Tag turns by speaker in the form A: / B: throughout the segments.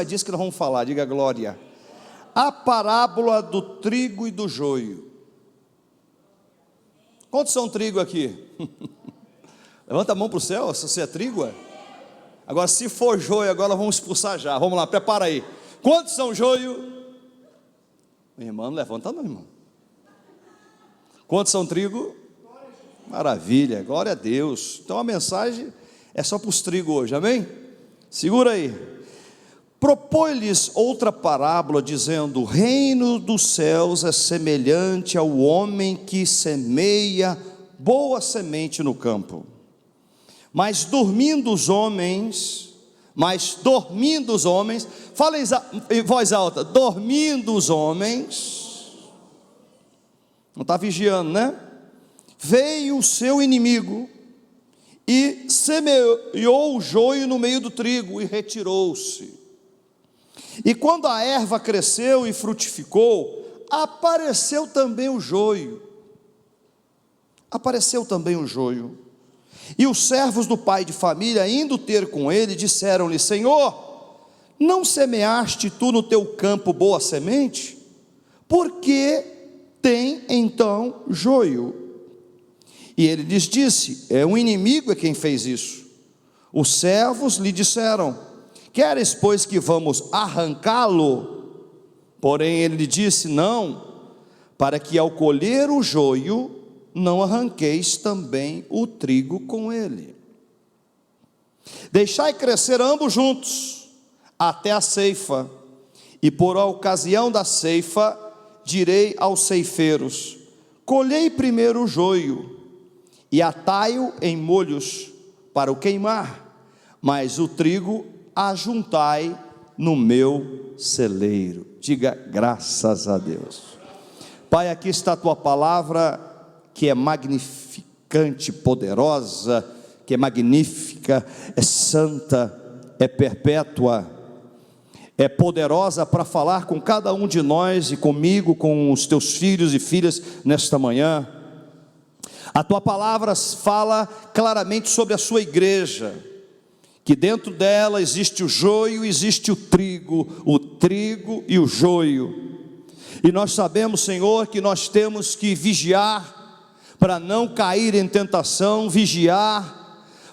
A: disso que nós vamos falar, diga glória. A parábola do trigo e do joio. Quantos são trigo aqui? Levanta a mão para o céu, se você é trigo. Agora, se for joio, agora vamos expulsar já. Vamos lá, prepara aí. Quantos são joio? Irmão, não levanta não, irmão. Quantos são trigo? Maravilha, glória a Deus. Então a mensagem é só para os trigos hoje, amém? Segura aí. Propõe-lhes outra parábola, dizendo: o reino dos céus é semelhante ao homem que semeia boa semente no campo. Mas dormindo os homens, fala em voz alta, dormindo os homens, não está vigiando, né? Veio o seu inimigo e semeou o joio no meio do trigo e retirou-se. E quando a erva cresceu e frutificou, apareceu também o joio. E os servos do pai de família, indo ter com ele, disseram-lhe: Senhor, não semeaste tu no teu campo boa semente? Por que tem então joio? E ele lhes disse: é um inimigo quem fez isso. Os servos lhe disseram: queres, pois, que vamos arrancá-lo? Porém ele lhe disse: não, para que ao colher o joio, não arranqueis também o trigo com ele. Deixai crescer ambos juntos, até a ceifa, e por ocasião da ceifa, direi aos ceifeiros: colhei primeiro o joio, e atai-o em molhos, para o queimar, mas o trigo ajuntai no meu celeiro. Diga graças a Deus. Pai, aqui está a tua palavra, que é magnificante, poderosa, que é magnífica, é santa, é perpétua, é poderosa para falar com cada um de nós e comigo, com os teus filhos e filhas nesta manhã. A tua palavra fala claramente sobre a sua igreja, que dentro dela existe o joio, existe o trigo e o joio. E nós sabemos, Senhor, que nós temos que vigiar para não cair em tentação, vigiar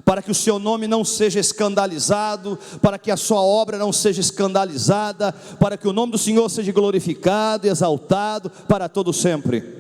A: para que o seu nome não seja escandalizado, para que a sua obra não seja escandalizada, para que o nome do Senhor seja glorificado e exaltado para todo sempre.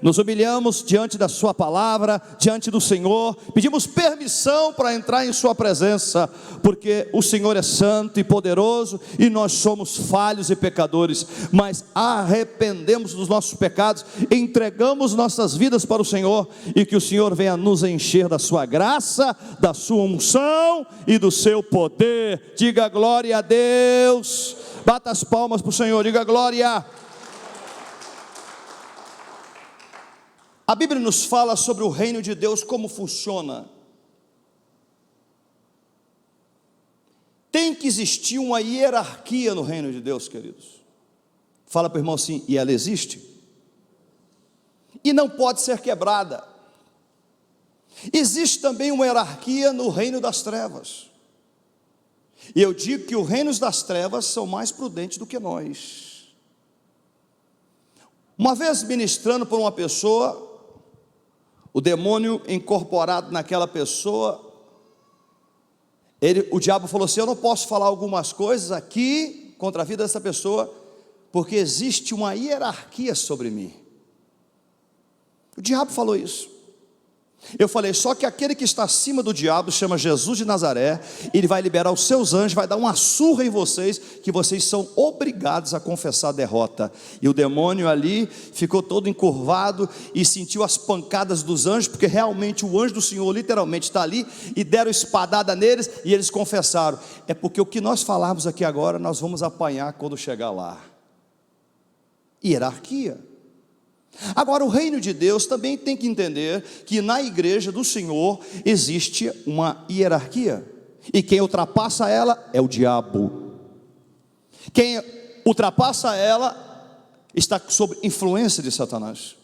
A: Nos humilhamos diante da sua palavra, diante do Senhor, pedimos permissão para entrar em sua presença, porque o Senhor é santo e poderoso, e nós somos falhos e pecadores, mas arrependemos dos nossos pecados, entregamos nossas vidas para o Senhor, e que o Senhor venha nos encher da sua graça, da sua unção e do seu poder. Diga glória a Deus, bata as palmas para o Senhor, diga glória. A Bíblia nos fala sobre o reino de Deus, como funciona. Tem que existir uma hierarquia no reino de Deus, queridos. Fala para o irmão assim: e ela existe? E não pode ser quebrada. Existe também uma hierarquia no reino das trevas. E eu digo que os reinos das trevas são mais prudentes do que nós. Uma vez ministrando por uma pessoa, o demônio incorporado naquela pessoa, o diabo falou assim: eu não posso falar algumas coisas aqui contra a vida dessa pessoa, porque existe uma hierarquia sobre mim. O diabo falou isso. Eu falei: só que aquele que está acima do diabo chama Jesus de Nazaré, ele vai liberar os seus anjos, vai dar uma surra em vocês, que vocês são obrigados a confessar a derrota. E o demônio ali ficou todo encurvado e sentiu as pancadas dos anjos, porque realmente o anjo do Senhor literalmente está ali, e deram espadada neles, e eles confessaram. É porque o que nós falamos aqui agora, nós vamos apanhar quando chegar lá. Hierarquia. Agora, o reino de Deus também tem que entender que na igreja do Senhor existe uma hierarquia, e quem ultrapassa ela é o diabo. Quem ultrapassa ela está sob influência de Satanás.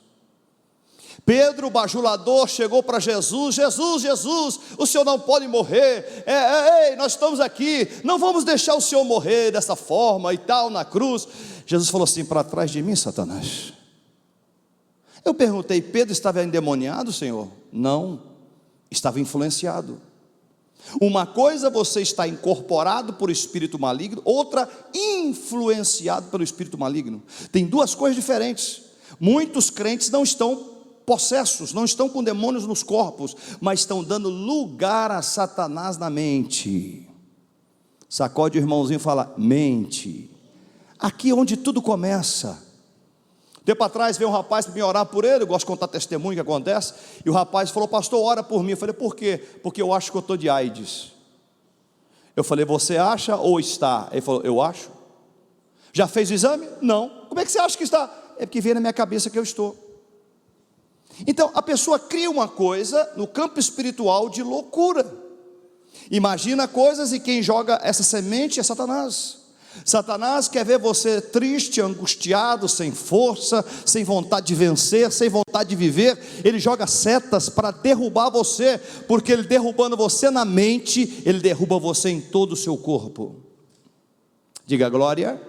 A: Pedro, o bajulador, chegou para Jesus: Jesus, Jesus, o Senhor não pode morrer, ei, nós estamos aqui, não vamos deixar o Senhor morrer dessa forma e tal, na cruz. Jesus falou assim: para trás de mim, Satanás. Eu perguntei: Pedro estava endemoniado, Senhor? Não, estava influenciado. Uma coisa, você está incorporado por espírito maligno, outra, influenciado pelo espírito maligno. Tem duas coisas diferentes. Muitos crentes não estão possessos, não estão com demônios nos corpos, mas estão dando lugar a Satanás na mente. Sacode o irmãozinho e fala: mente. Aqui é onde tudo começa. Tempo atrás veio um rapaz para me orar por ele, eu gosto de contar testemunho que acontece, e o rapaz falou: pastor, ora por mim. Eu falei: por quê? Porque eu acho que eu estou de AIDS. Eu falei: você acha ou está? Ele falou: eu acho. Já fez o exame? Não. Como é que você acha que está? É porque veio na minha cabeça que eu estou. Então a pessoa cria uma coisa no campo espiritual de loucura, imagina coisas, e quem joga essa semente é Satanás. Satanás quer ver você triste, angustiado, sem força, sem vontade de vencer, sem vontade de viver. Ele joga setas para derrubar você, porque ele derrubando você na mente, ele derruba você em todo o seu corpo. Diga glória.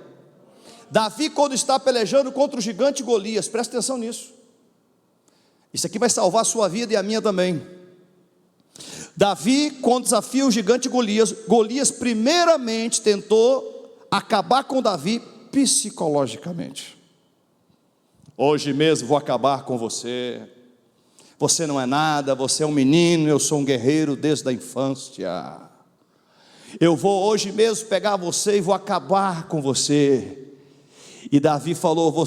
A: Davi, quando está pelejando contra o gigante Golias, presta atenção nisso, isso aqui vai salvar a sua vida e a minha também. Davi, quando desafia o gigante Golias, Golias primeiramente tentou acabar com Davi psicologicamente. Hoje mesmo vou acabar com você, você não é nada, você é um menino, eu sou um guerreiro desde a infância, eu vou hoje mesmo pegar você e vou acabar com você. E Davi falou: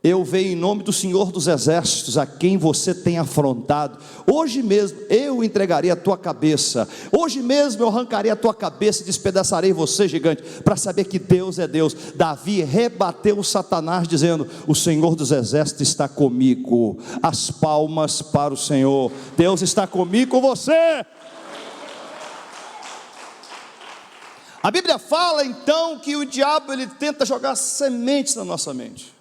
A: eu venho em nome do Senhor dos Exércitos, a quem você tem afrontado. Hoje mesmo eu entregarei a tua cabeça, hoje mesmo eu arrancarei a tua cabeça e despedaçarei você, gigante, para saber que Deus é Deus. Davi rebateu Satanás dizendo: o Senhor dos Exércitos está comigo. As palmas para o Senhor. Deus está comigo, com você. A Bíblia fala então que o diabo, ele tenta jogar sementes na nossa mente,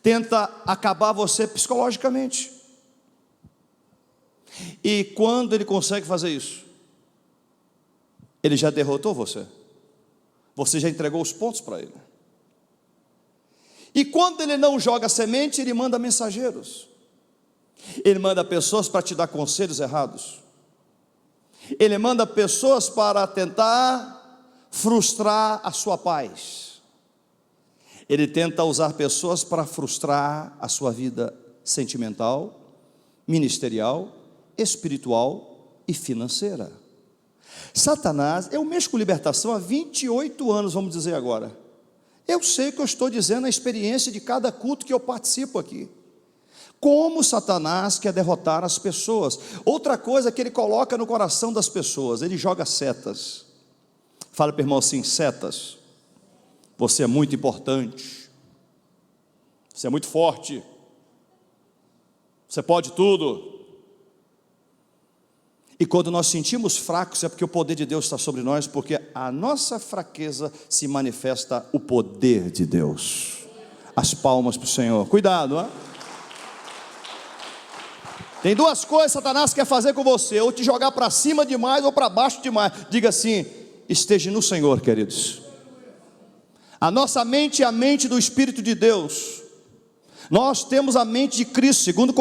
A: tenta acabar você psicologicamente. E quando ele consegue fazer isso, ele já derrotou você, você já entregou os pontos para ele. E quando ele não joga semente, ele manda mensageiros, ele manda pessoas para te dar conselhos errados, ele manda pessoas para tentar frustrar a sua paz. Ele tenta usar pessoas para frustrar a sua vida sentimental, ministerial, espiritual e financeira. Satanás, eu mexo com libertação há 28 anos, vamos dizer agora. Eu sei o que eu estou dizendo, a experiência de cada culto que eu participo aqui. Como Satanás quer derrotar as pessoas. Outra coisa que ele coloca no coração das pessoas, ele joga setas. Fala para o irmão assim: setas. Você é muito importante, você é muito forte, você pode tudo. E quando nós sentimos fracos, é porque o poder de Deus está sobre nós, porque a nossa fraqueza se manifesta o poder de Deus. As palmas para o Senhor. Cuidado, hein? Tem duas coisas que Satanás quer fazer com você: ou te jogar para cima demais ou para baixo demais. Diga assim: esteja no Senhor, queridos. A nossa mente é a mente do Espírito de Deus. Nós temos a mente de Cristo, 1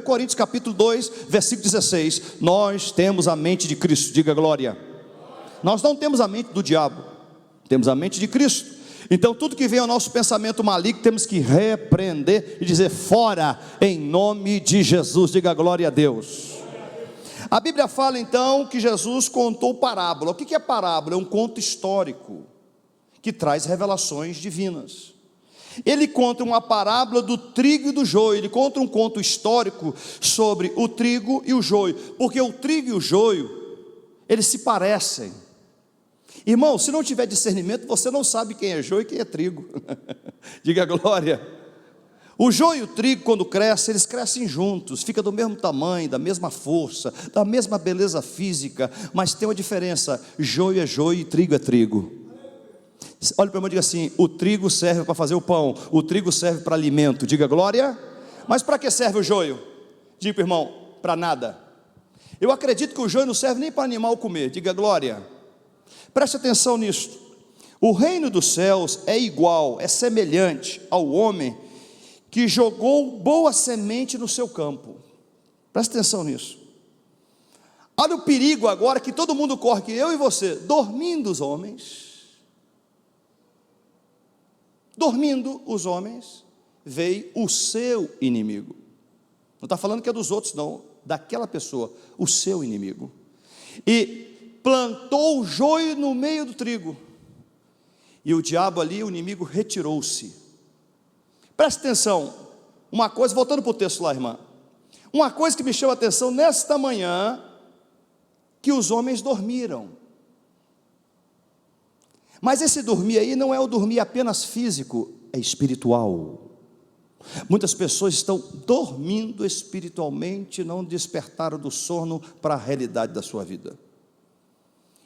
A: Coríntios capítulo 2, versículo 16. Nós temos a mente de Cristo, diga glória. Nós não temos a mente do diabo, temos a mente de Cristo. Então tudo que vem ao nosso pensamento maligno, temos que repreender e dizer: fora, em nome de Jesus, diga glória a Deus. A Bíblia fala então que Jesus contou parábola. O que é parábola? É um conto histórico que traz revelações divinas. Ele conta uma parábola do trigo e do joio. Ele conta um conto histórico sobre o trigo e o joio, porque o trigo e o joio, eles se parecem. Irmão, se não tiver discernimento, você não sabe quem é joio e quem é trigo. Diga glória. O joio e o trigo, quando crescem, eles crescem juntos, fica do mesmo tamanho, da mesma força, da mesma beleza física, mas tem uma diferença: joio é joio e trigo é trigo. Olha para mim e diga assim: o trigo serve para fazer o pão, o trigo serve para alimento. Diga glória. Mas para que serve o joio? Diga para o irmão: para nada. Eu acredito que o joio não serve nem para animal comer. Diga glória. Preste atenção nisso. O reino dos céus é igual, é semelhante ao homem que jogou boa semente no seu campo. Preste atenção nisso. Olha o perigo agora que todo mundo corre, que eu e você, dormindo os homens, veio o seu inimigo. Não está falando que é dos outros não, daquela pessoa, o seu inimigo. E plantou o joio no meio do trigo. E o diabo ali, o inimigo, retirou-se. Preste atenção, uma coisa, voltando para o texto lá, irmã. Uma coisa que me chama a atenção nesta manhã, que os homens dormiram. Mas esse dormir aí não é o dormir apenas físico, é espiritual. Muitas pessoas estão dormindo espiritualmente, não despertaram do sono para a realidade da sua vida.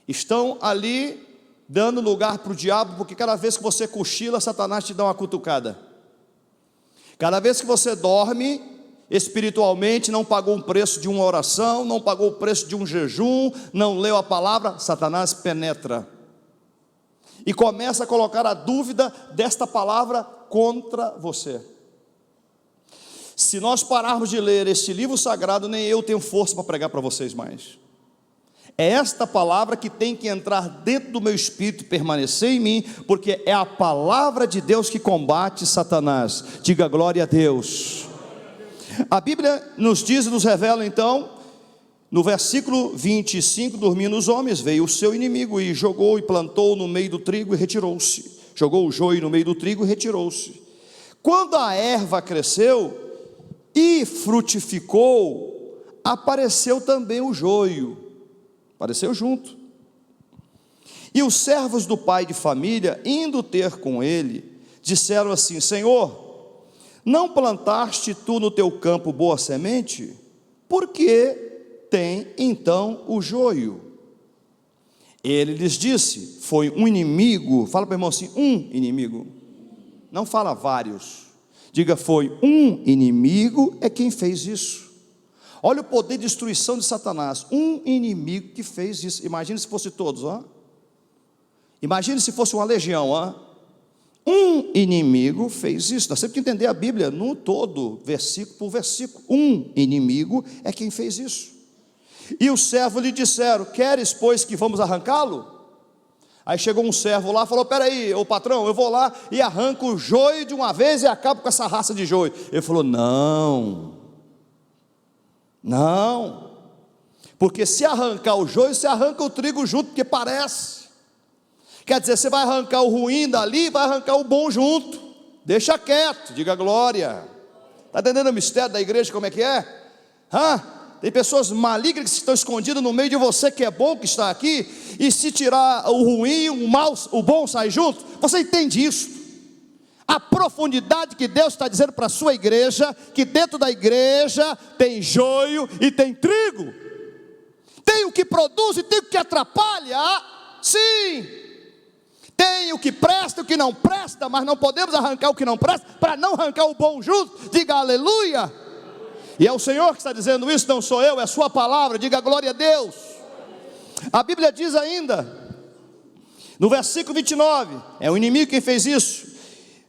A: Estão ali dando lugar para o diabo, porque cada vez que você cochila, Satanás te dá uma cutucada. Cada vez que você dorme espiritualmente, não pagou um preço de uma oração, não pagou o preço de um jejum, não leu a palavra, Satanás penetra e começa a colocar a dúvida desta palavra contra você. Se nós pararmos de ler este livro sagrado, nem eu tenho força para pregar para vocês mais. É esta palavra que tem que entrar dentro do meu espírito, permanecer em mim, porque é a palavra de Deus que combate Satanás. Diga glória a Deus. A Bíblia nos diz e nos revela então, no versículo 25, dormindo os homens, veio o seu inimigo e jogou e plantou no meio do trigo e retirou-se. Jogou o joio no meio do trigo e retirou-se. Quando a erva cresceu e frutificou, apareceu também o joio. Apareceu junto. E os servos do pai de família, indo ter com ele, disseram assim: Senhor, não plantaste tu no teu campo boa semente? Por que tem então o joio? Ele lhes disse: foi um inimigo. Fala para o irmão assim: um inimigo. Não fala vários. Diga: foi um inimigo é quem fez isso. Olha o poder de destruição de Satanás. Um inimigo que fez isso. Imagine se fosse todos, ó. Imagine se fosse uma legião, ó. Um inimigo fez isso. Nós temos que entender a Bíblia no todo, versículo por versículo. Um inimigo é quem fez isso. E os servos lhe disseram: queres, pois, que vamos arrancá-lo? Aí chegou um servo lá e falou: peraí, ô patrão, eu vou lá e arranco o joio de uma vez e acabo com essa raça de joio. Ele falou: não, porque se arrancar o joio, você arranca o trigo junto, porque parece. Quer dizer, você vai arrancar o ruim dali, vai arrancar o bom junto. Deixa quieto, diga glória. Está entendendo o mistério da igreja, como é que é? Tem pessoas malignas que estão escondidas no meio de você, que é bom, que está aqui, e se tirar o ruim, o mal, o bom sai junto. Você entende isso? A profundidade que Deus está dizendo para a sua igreja, que dentro da igreja tem joio e tem trigo, tem o que produz e tem o que atrapalha, sim, tem o que presta e o que não presta, mas não podemos arrancar o que não presta, para não arrancar o bom junto. Diga aleluia. E é o Senhor que está dizendo isso, não sou eu, é a sua palavra. Diga glória a Deus. A Bíblia diz ainda, no versículo 29, é o inimigo quem fez isso.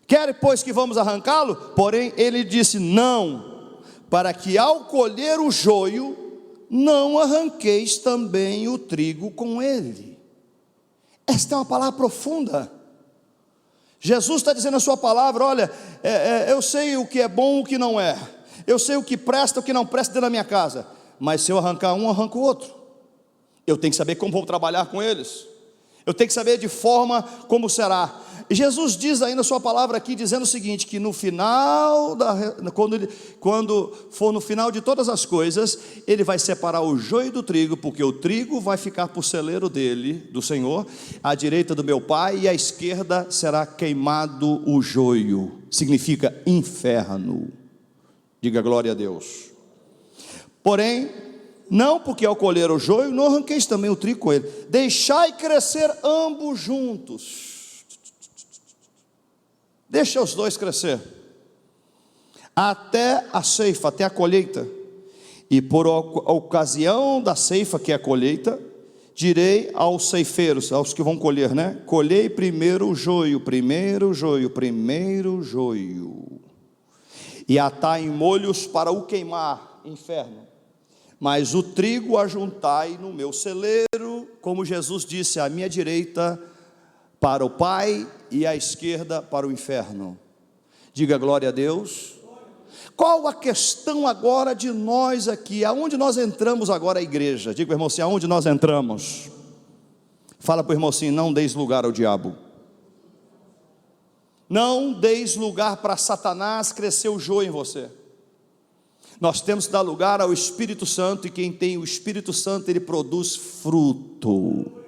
A: Quer, pois, que vamos arrancá-lo? Porém, ele disse: não, para que ao colher o joio, não arranqueis também o trigo com ele. Esta é uma palavra profunda. Jesus está dizendo a sua palavra: olha, eu sei o que é bom e o que não é, eu sei o que presta e o que não presta dentro da minha casa, mas se eu arrancar um, arranco o outro. Eu tenho que saber como vou trabalhar com eles, eu tenho que saber de forma como será. E Jesus diz aí na sua palavra aqui, dizendo o seguinte, que no final, quando for no final de todas as coisas, Ele vai separar o joio do trigo, porque o trigo vai ficar por celeiro dele, do Senhor, à direita do meu Pai, e à esquerda será queimado o joio, significa inferno. Diga glória a Deus. Porém, não porque ao colher o joio, não arranqueis também o trigo com ele, deixai crescer ambos juntos. Deixa os dois crescer, até a ceifa, até a colheita. E por ocasião da ceifa, que é a colheita, direi aos ceifeiros, aos que vão colher, né? Colhei primeiro o joio, e atai em molhos para o queimar, inferno. Mas o trigo ajuntai no meu celeiro, como Jesus disse, à minha direita para o Pai e à esquerda para o inferno. Diga glória a Deus. Qual a questão agora de nós aqui? Aonde nós entramos agora a igreja? Diga para o irmão assim, aonde nós entramos? Fala para o irmão assim, não deis lugar ao diabo. Não deis lugar para Satanás crescer o joio em você. Nós temos que dar lugar ao Espírito Santo, e quem tem o Espírito Santo, ele produz fruto.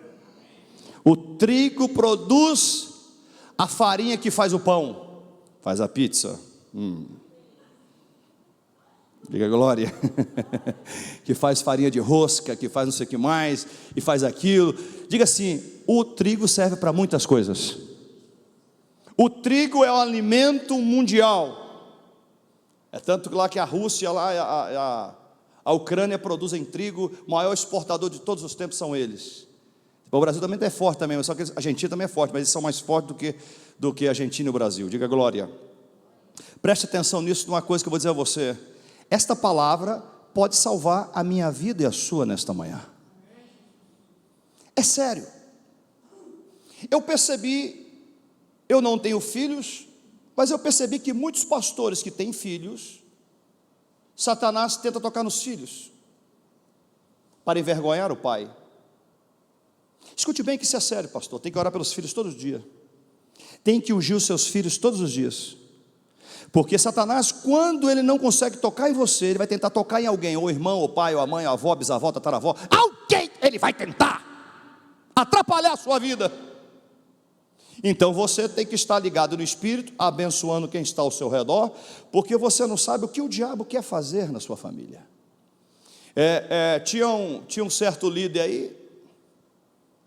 A: O trigo produz a farinha que faz o pão, faz a pizza. Diga glória. Que faz farinha de rosca, que faz não sei o que mais, e faz aquilo. Diga assim, o trigo serve para muitas coisas. O trigo é o alimento mundial. É tanto que lá que a Rússia, lá a Ucrânia produzem trigo, o maior exportador de todos os tempos são eles. O Brasil também é forte também, só que a Argentina também é forte, mas eles são mais fortes do que a Argentina e o Brasil. Diga glória. Preste atenção nisso, numa coisa que eu vou dizer a você. Esta palavra pode salvar a minha vida e a sua nesta manhã. É sério. Eu percebi, eu não tenho filhos, mas eu percebi que muitos pastores que têm filhos, Satanás tenta tocar nos filhos, para envergonhar o pai. Escute bem que isso é sério, pastor. Tem que orar pelos filhos todos os dias. Tem que ungir os seus filhos todos os dias. Porque Satanás, quando ele não consegue tocar em você, ele vai tentar tocar em alguém, ou irmão, ou pai, ou a mãe, ou a avó, bisavó, tataravó. Alguém ele vai tentar atrapalhar a sua vida. Então você tem que estar ligado no Espírito, abençoando quem está ao seu redor, porque você não sabe o que o diabo quer fazer na sua família. Tinha um certo líder aí,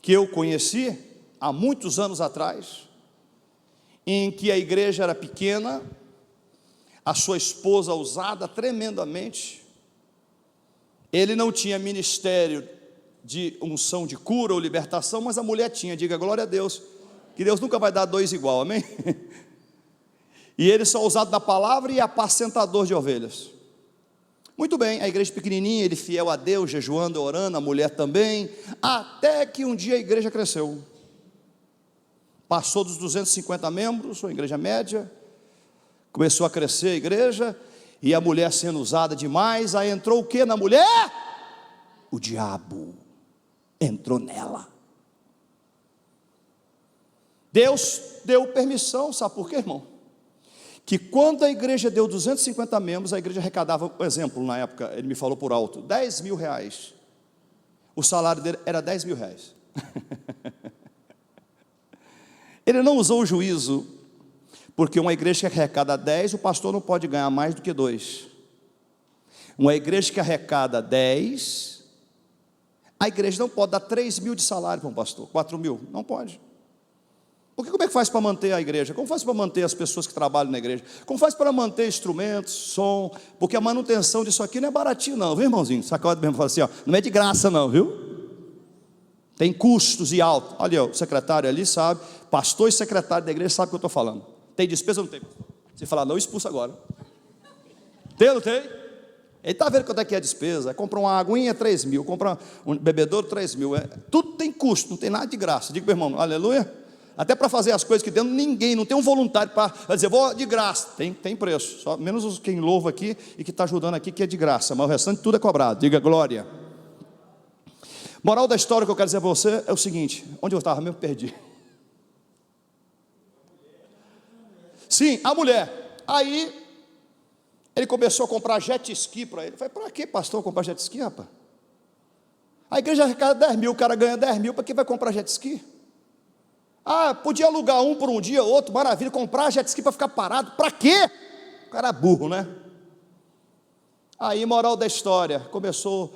A: que eu conheci, há muitos anos atrás, em que a igreja era pequena, a sua esposa usada tremendamente, ele não tinha ministério de unção de cura ou libertação, mas a mulher tinha, diga glória a Deus, que Deus nunca vai dar dois igual, amém? E ele só usado na palavra e apacentador de ovelhas. Muito bem, a igreja pequenininha, ele fiel a Deus, jejuando, orando, a mulher também, até que um dia a igreja cresceu. Passou dos 250 membros, uma igreja média, começou a crescer a igreja, e a mulher sendo usada demais, aí entrou o que na mulher? O diabo entrou nela. Deus deu permissão, sabe por quê, irmão? Que quando a igreja deu 250 membros, a igreja arrecadava, por exemplo, na época, ele me falou por alto, 10 mil reais. O salário dele era 10 mil reais. Ele não usou o juízo, porque uma igreja que arrecada 10, o pastor não pode ganhar mais do que 2. Uma igreja que arrecada 10, a igreja não pode dar 3 mil de salário para um pastor, 4 mil, não pode. Porque como é que faz para manter a igreja? Como faz para manter as pessoas que trabalham na igreja? Como faz para manter instrumentos, som? Porque a manutenção disso aqui não é baratinho não, viu, irmãozinho? Sacode mesmo, fala assim, ó, não é de graça não, viu? Tem custos e alto. Olha, o secretário ali sabe, pastor e secretário da igreja sabe o que eu estou falando. Tem despesa ou não tem? Se falar não, expulsa agora. Tem ou não tem? Ele está vendo quanto é que é a despesa. Compra uma aguinha, 3 mil. Compra um bebedouro, 3 mil. Tudo tem custo, não tem nada de graça. Diga para o irmão, aleluia. Até para fazer as coisas que dentro, ninguém, não tem um voluntário para dizer, vou de graça. Tem preço, só, menos quem louva aqui e que está ajudando aqui, que é de graça, mas o restante tudo é cobrado, diga glória. Moral da história que eu quero dizer para você é o seguinte, onde eu estava mesmo, perdi. Sim, a mulher, aí, ele começou a comprar jet ski para ele. Eu falei, para que pastor comprar jet ski, rapaz? A igreja arrecada 10 mil, o cara ganha 10 mil, para que vai comprar jet ski? Ah, podia alugar um por um dia, outro, maravilha, comprar jet ski para ficar parado, para quê? O cara é burro, né? Aí, moral da história, começou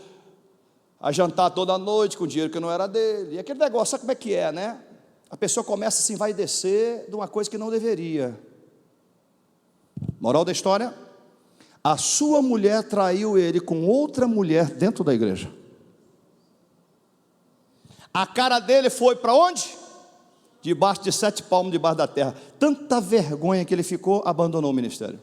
A: a jantar toda noite com dinheiro que não era dele, e aquele negócio, sabe como é que é, né? A pessoa começa assim, vai descer de uma coisa que não deveria. Moral da história: a sua mulher traiu ele com outra mulher dentro da igreja. A cara dele foi para onde? Debaixo de 7 palmos debaixo da terra. Tanta vergonha que ele ficou, abandonou o ministério.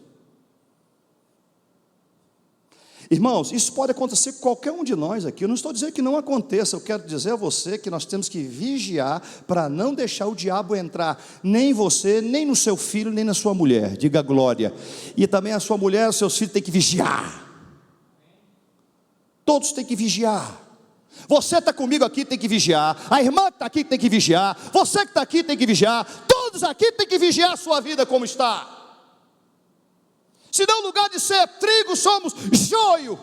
A: Irmãos, isso pode acontecer com qualquer um de nós aqui. Eu não estou dizendo que não aconteça. Eu quero dizer a você que nós temos que vigiar para não deixar o diabo entrar nem em você, nem no seu filho, nem na sua mulher. Diga glória. E também a sua mulher, os seus filhos têm que vigiar. Todos têm que vigiar. Você está comigo aqui, tem que vigiar. A irmã que está aqui tem que vigiar. Você que está aqui tem que vigiar. Todos aqui têm que vigiar a sua vida como está. Se não, no lugar de ser trigo, somos joio.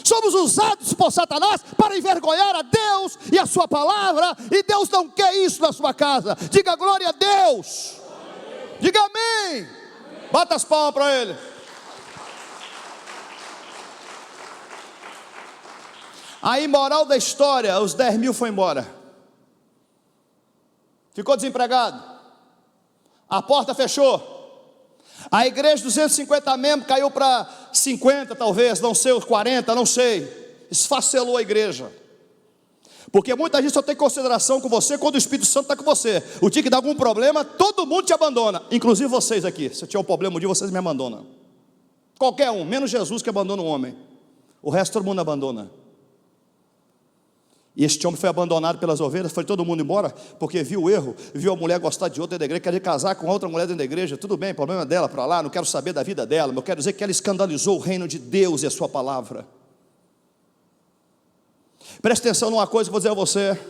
A: Somos usados por Satanás para envergonhar a Deus e a sua palavra. E Deus não quer isso na sua casa. Diga glória a Deus. Diga amém. Bata as palmas para ele. Aí, moral da história, os 10 mil foi embora. Ficou desempregado. A porta fechou. A igreja, 250 membros, caiu para 50 talvez, não sei, os 40, não sei. Esfacelou a igreja. Porque muita gente só tem consideração com você quando o Espírito Santo está com você. O dia que dá algum problema, todo mundo te abandona. Inclusive vocês aqui. Se eu tiver um problema um dia, vocês me abandonam. Qualquer um, menos Jesus que abandona o homem. O resto todo mundo abandona. E este homem foi abandonado pelas ovelhas, foi todo mundo embora, porque viu o erro, viu a mulher gostar de outra dentro da igreja, querer casar com outra mulher dentro da igreja. Tudo bem, problema dela para lá, não quero saber da vida dela, mas eu quero dizer que ela escandalizou o reino de Deus e a sua palavra. Preste atenção numa coisa que eu vou dizer a você.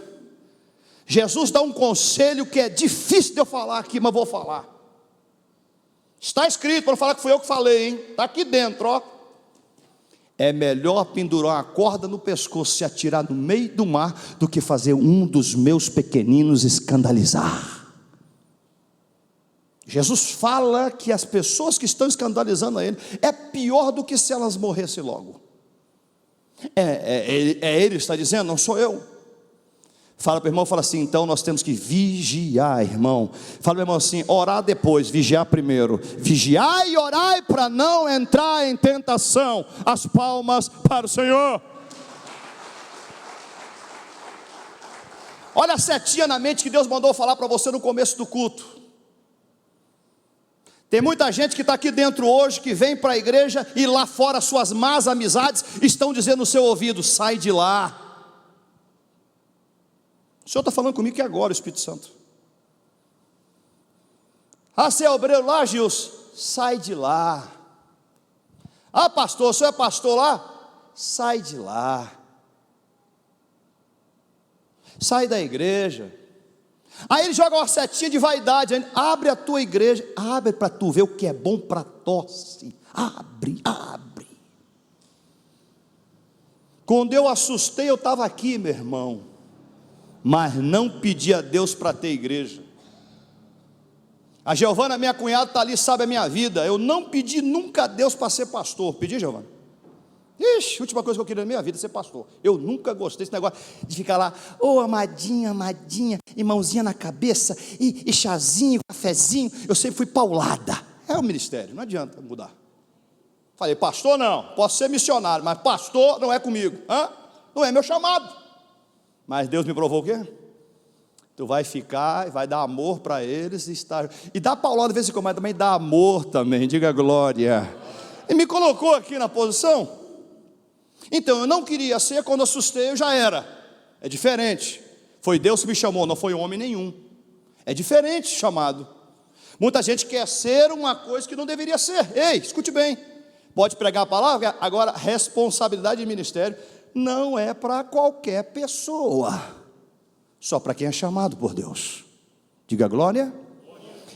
A: Jesus dá um conselho que é difícil de eu falar aqui, mas vou falar. Está escrito, para não falar que fui eu que falei, hein? Está aqui dentro, ó. É melhor pendurar uma corda no pescoço, se atirar no meio do mar, do que fazer um dos meus pequeninos escandalizar. Jesus fala que as pessoas que estão escandalizando a ele, é pior do que se elas morressem logo. Ele que está dizendo, não sou eu. Fala para o irmão, fala assim, então nós temos que vigiar, irmão. Fala para o irmão assim, orar depois, vigiar primeiro. Vigiai e orai para não entrar em tentação. As palmas para o Senhor. Olha a setinha na mente que Deus mandou falar para você no começo do culto. Tem muita gente que está aqui dentro hoje, que vem para a igreja e lá fora suas más amizades estão dizendo no seu ouvido, sai de lá. O Senhor está falando comigo que agora, o Espírito Santo. Ah, você é obreiro lá, Gilson? Sai de lá. Ah, pastor, o senhor é pastor lá? Sai de lá. Sai da igreja. Aí ele joga uma setinha de vaidade. Abre a tua igreja. Abre para tu ver o que é bom para tosse. Abre, abre. Quando eu assustei, eu estava aqui, meu irmão. Mas não pedi a Deus para ter igreja. A Giovana, minha cunhada, está ali, sabe a minha vida. Eu não pedi nunca a Deus para ser pastor. Pedi, Giovana? Ixi, última coisa que eu queria na minha vida é ser pastor. Eu nunca gostei desse negócio de ficar lá, amadinha, amadinha, e mãozinha na cabeça, e chazinho, cafezinho. Eu sempre fui paulada. É o ministério, não adianta mudar. Falei, pastor não, posso ser missionário, mas pastor não é comigo. Não é meu chamado. Mas Deus me provou o quê? Tu vai ficar e vai dar amor para eles e dá paulada de vez em quando, mas também dá amor também, diga glória. E me colocou aqui na posição. Então eu não queria ser, quando assustei eu já era. É diferente. Foi Deus que me chamou, não foi homem nenhum. É diferente chamado. Muita gente quer ser uma coisa que não deveria ser. Ei, escute bem. Pode pregar a palavra, agora responsabilidade de ministério não é para qualquer pessoa, só para quem é chamado por Deus. Diga glória.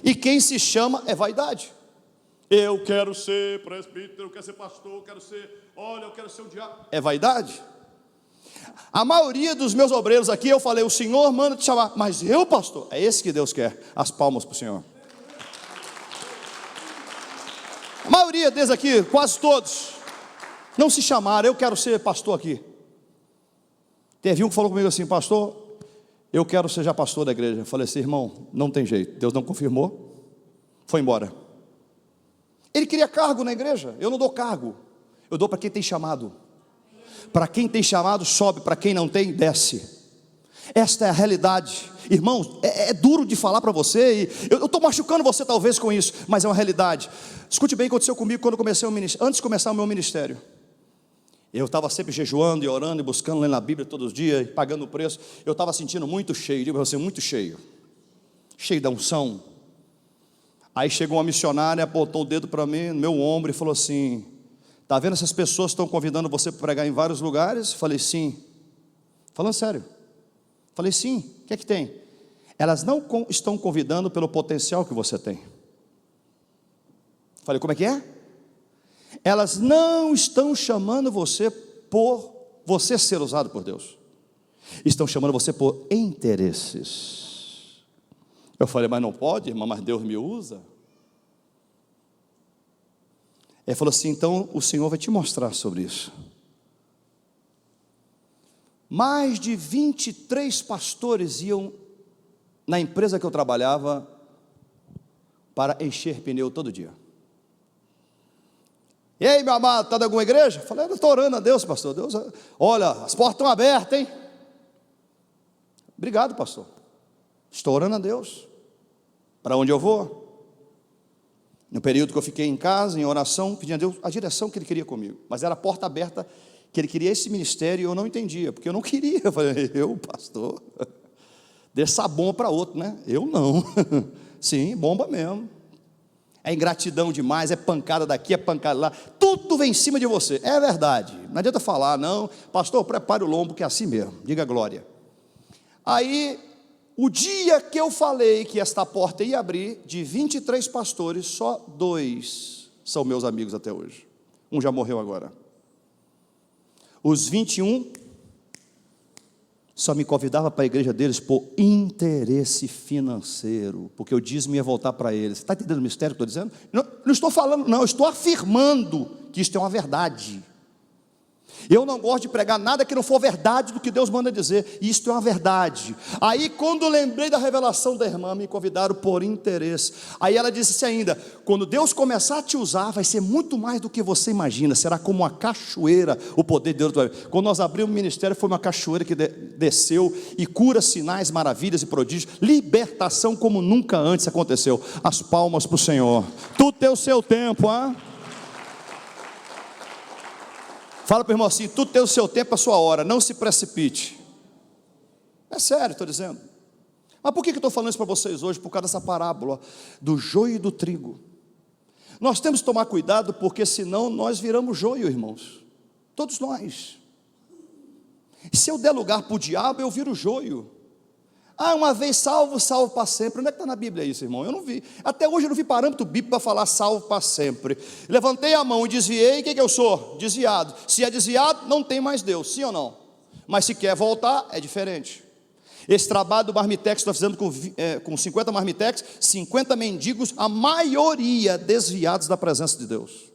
A: E quem se chama é vaidade. Eu quero ser presbítero, eu quero ser pastor, eu quero ser o diabo. É vaidade. A maioria dos meus obreiros aqui, eu falei, o Senhor manda te chamar, mas eu, pastor, é esse que Deus quer. As palmas para o Senhor. A maioria deles aqui, quase todos, não se chamaram, eu quero ser pastor aqui. Teve um que falou comigo assim, pastor, eu quero ser já pastor da igreja. Eu falei assim, irmão, não tem jeito, Deus não confirmou, foi embora. Ele queria cargo na igreja. Eu não dou cargo, eu dou para quem tem chamado. Para quem tem chamado sobe, para quem não tem desce. Esta é a realidade, irmãos. É duro de falar para você, e eu estou machucando você talvez com isso, mas é uma realidade. Escute bem o que aconteceu comigo quando eu comecei o ministério. Antes de começar o meu ministério, eu estava sempre jejuando e orando e buscando, lendo a Bíblia todos os dias, e pagando o preço. Eu estava sentindo muito cheio, digo para você, muito cheio, cheio da unção. Aí chegou uma missionária, apontou o dedo para mim, no meu ombro, e falou assim: está vendo essas pessoas que estão convidando você para pregar em vários lugares? Falei, sim. Falando sério. Falei, sim. O que é que tem? Elas não estão convidando pelo potencial que você tem. Falei, como é que é? Elas não estão chamando você por você ser usado por Deus. Estão chamando você por interesses. Eu falei, mas não pode, irmã, mas Deus me usa. Ele falou assim, então o Senhor vai te mostrar sobre isso. Mais de 23 pastores iam na empresa que eu trabalhava para encher pneu todo dia. E aí, meu amado, está em alguma igreja? Falei, eu estou orando a Deus, pastor. Deus, olha, as portas estão abertas, hein? Obrigado, pastor. Estou orando a Deus. Para onde eu vou? No período que eu fiquei em casa, em oração, pedindo a Deus a direção que Ele queria comigo. Mas era a porta aberta, que Ele queria esse ministério, e eu não entendia, porque eu não queria. Eu falei, eu, pastor, dê essa bomba para outro, né? Eu não. Sim, bomba mesmo. É ingratidão demais, é pancada daqui, é pancada lá, tudo vem em cima de você. É verdade, não adianta falar, não, pastor, prepare o lombo, que é assim mesmo, diga glória. Aí, o dia que eu falei que esta porta ia abrir, de 23 pastores, só 2 são meus amigos até hoje. Um já morreu agora. Os 21 só me convidava para a igreja deles por interesse financeiro, porque o dízimo ia voltar para eles. Você está entendendo o mistério que eu estou dizendo? Não estou falando, não, eu estou afirmando que isto é uma verdade. Eu não gosto de pregar nada que não for verdade do que Deus manda dizer, e isto é uma verdade. Aí quando eu lembrei da revelação da irmã, me convidaram por interesse. Aí ela disse assim ainda, quando Deus começar a te usar, vai ser muito mais do que você imagina, será como uma cachoeira, o poder de Deus. Quando nós abrimos o ministério, foi uma cachoeira que desceu, e cura, sinais, maravilhas e prodígios, libertação como nunca antes aconteceu. As palmas para o Senhor. Tudo tem o seu tempo, hein? Fala para o irmão assim, tudo tem o seu tempo, a sua hora, não se precipite. É sério, estou dizendo. Mas por que eu estou falando isso para vocês hoje? Por causa dessa parábola do joio e do trigo. Nós temos que tomar cuidado, porque senão nós viramos joio, irmãos. Todos nós. E se eu der lugar para o diabo, eu viro joio. Ah, uma vez salvo, salvo para sempre. Onde é que está na Bíblia isso, irmão? Eu não vi. Até hoje eu não vi parâmetro bíblico para falar salvo para sempre. Levantei a mão e desviei, o que eu sou? Desviado. Se é desviado, não tem mais Deus, sim ou não? Mas se quer voltar, é diferente. Esse trabalho do Marmitex, nós fizemos com 50 Marmitex, 50 mendigos, a maioria desviados da presença de Deus.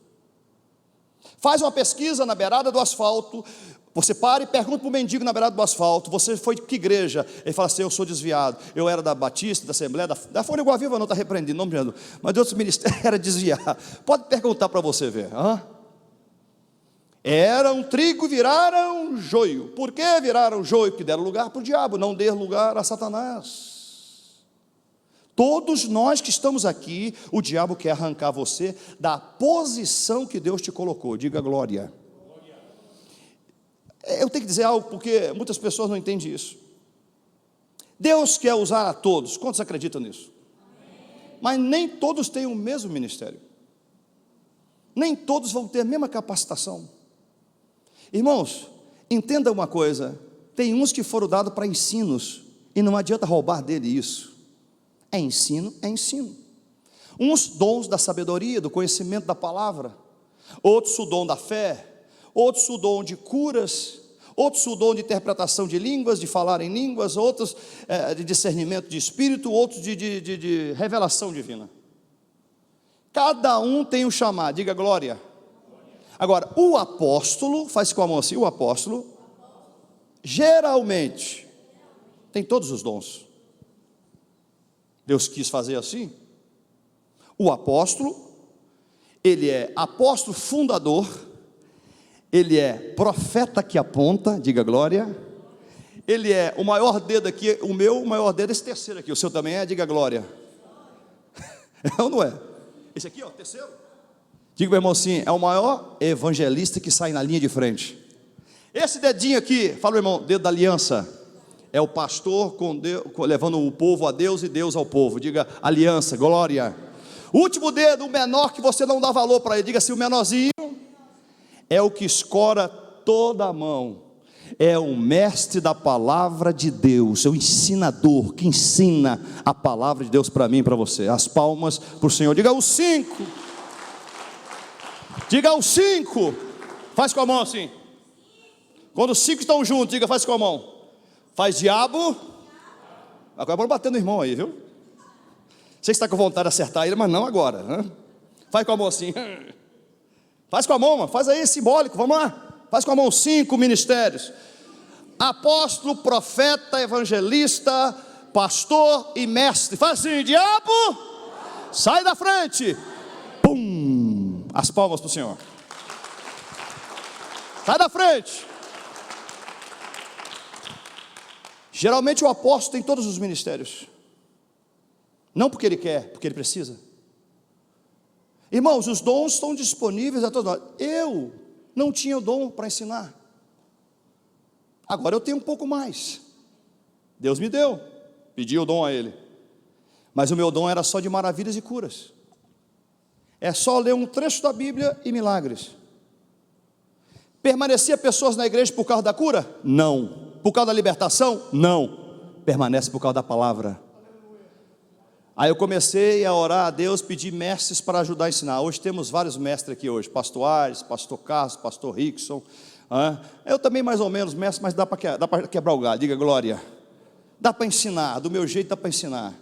A: Faz uma pesquisa na beirada do asfalto. Você para e pergunta para o mendigo na beirada do asfalto, você foi de que igreja? Ele fala assim, eu sou desviado, eu era da Batista, da Assembleia, da Folha Igual Viva, não está repreendido, não me engano, mas de outros ministérios era desviado. Pode perguntar para você ver. Eram trigo e viraram joio. Por que viraram joio? Porque deram lugar para o diabo, não dê lugar a Satanás. Todos nós que estamos aqui, o diabo quer arrancar você da posição que Deus te colocou, diga glória. Eu tenho que dizer algo, porque muitas pessoas não entendem isso. Deus quer usar a todos, quantos acreditam nisso? Mas nem todos têm o mesmo ministério, nem todos vão ter a mesma capacitação. Irmãos, entenda uma coisa, tem uns que foram dados para ensinos, e não adianta roubar dele isso. É ensino, é ensino. Uns dons da sabedoria, do conhecimento da palavra, outros o dom da fé, outros o dom de curas, outros o dom de interpretação de línguas, de falar em línguas, outros de discernimento de espírito, outros de revelação divina. Cada um tem um chamado, diga glória. Agora, o apóstolo, faz com a mão assim, o apóstolo, geralmente, tem todos os dons. Deus quis fazer assim. O apóstolo, ele é apóstolo fundador, ele é profeta que aponta, diga glória. Ele é o maior dedo aqui, o meu maior dedo é esse terceiro aqui, o seu também é, diga glória. É ou não é? Esse aqui, ó, terceiro. Diga meu irmão assim, é o maior evangelista que sai na linha de frente. Esse dedinho aqui, fala meu irmão, dedo da aliança, é o pastor com Deus, levando o povo a Deus e Deus ao povo, diga aliança, glória. O último dedo, o menor que você não dá valor para ele, diga assim, o menorzinho, é o que escora toda a mão, é o mestre da palavra de Deus, é o ensinador que ensina a palavra de Deus para mim e para você. As palmas para o Senhor, diga os 5, diga os 5, faz com a mão assim, quando os 5 estão juntos, diga, faz com a mão, faz diabo, agora vamos bater no irmão aí, viu? Você está com vontade de acertar ele, mas não agora, né? Faz com a mão assim, faz com a mão, mano. Faz aí, simbólico, vamos lá, faz com a mão 5 ministérios, apóstolo, profeta, evangelista, pastor e mestre, faz assim, diabo, sai da frente, pum, as palmas para o Senhor, sai da frente. Geralmente o apóstolo tem todos os ministérios, não porque ele quer, porque ele precisa. Irmãos, os dons estão disponíveis a todos nós. Eu não tinha o dom para ensinar, agora eu tenho um pouco mais. Deus me deu, pedi o dom a Ele, mas o meu dom era só de maravilhas e curas. É só ler um trecho da Bíblia e milagres. Permanecia pessoas na igreja por causa da cura? Não. Por causa da libertação? Não. Permanece por causa da palavra. Aí eu comecei a orar a Deus, pedir mestres para ajudar a ensinar. Hoje temos vários mestres aqui hoje, pastor Ares, pastor Carlos, pastor Rickson. Eu também mais ou menos mestre, mas dá para quebrar o galho, diga glória. Dá para ensinar, do meu jeito dá para ensinar.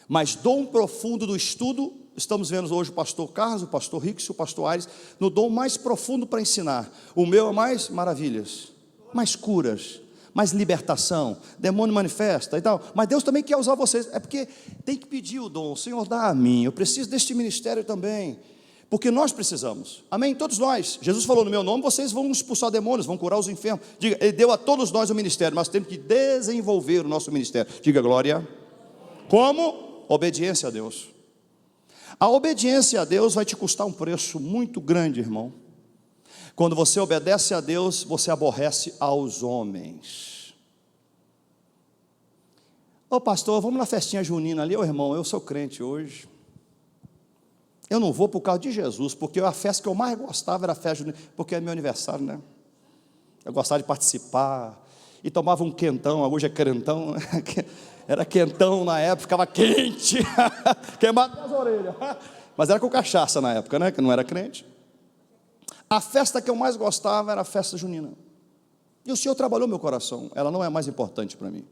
A: Mas dom profundo do estudo, estamos vendo hoje o pastor Carlos, o pastor Rickson, o pastor Ares, no dom mais profundo para ensinar. O meu é mais maravilhas, mais curas, mais libertação, demônio manifesta e tal, mas Deus também quer usar vocês, é porque tem que pedir o dom, Senhor dá a mim, eu preciso deste ministério também, porque nós precisamos, amém, todos nós, Jesus falou no meu nome, vocês vão expulsar demônios, vão curar os enfermos, diga, Ele deu a todos nós o ministério, mas temos que desenvolver o nosso ministério, diga glória, como? Obediência a Deus. A obediência a Deus vai te custar um preço muito grande, irmão. Quando você obedece a Deus, você aborrece aos homens. Ô pastor, vamos na festinha junina ali, ô irmão, eu sou crente hoje. Eu não vou por causa de Jesus, porque a festa que eu mais gostava era a festa junina, porque é meu aniversário, né? Eu gostava de participar, e tomava um quentão, hoje é crentão, né? Era quentão na época, ficava quente, queimado nas orelhas, mas era com cachaça na época, né? Que não era crente. A festa que eu mais gostava era a festa junina. E o Senhor trabalhou meu coração. Ela não é mais importante para mim.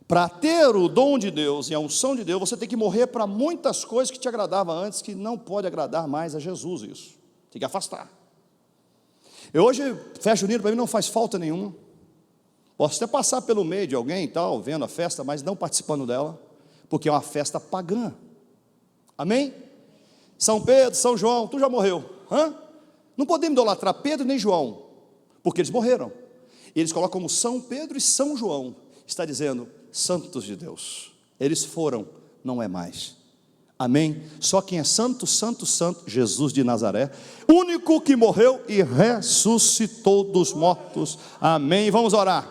A: Para ter o dom de Deus e a unção de Deus, você tem que morrer para muitas coisas que te agradavam antes, que não pode agradar mais a Jesus isso. Tem que afastar. Hoje, festa junina para mim não faz falta nenhuma. Posso até passar pelo meio de alguém e tal, vendo a festa, mas não participando dela, porque é uma festa pagã. Amém? São Pedro, São João, tu já morreu. Não podemos idolatrar Pedro nem João, porque eles morreram. Eles colocam como São Pedro e São João. Está dizendo, santos de Deus. Eles foram, não é mais. Amém? Só quem é santo, santo, santo, Jesus de Nazaré, único que morreu e ressuscitou dos mortos. Amém? Vamos orar.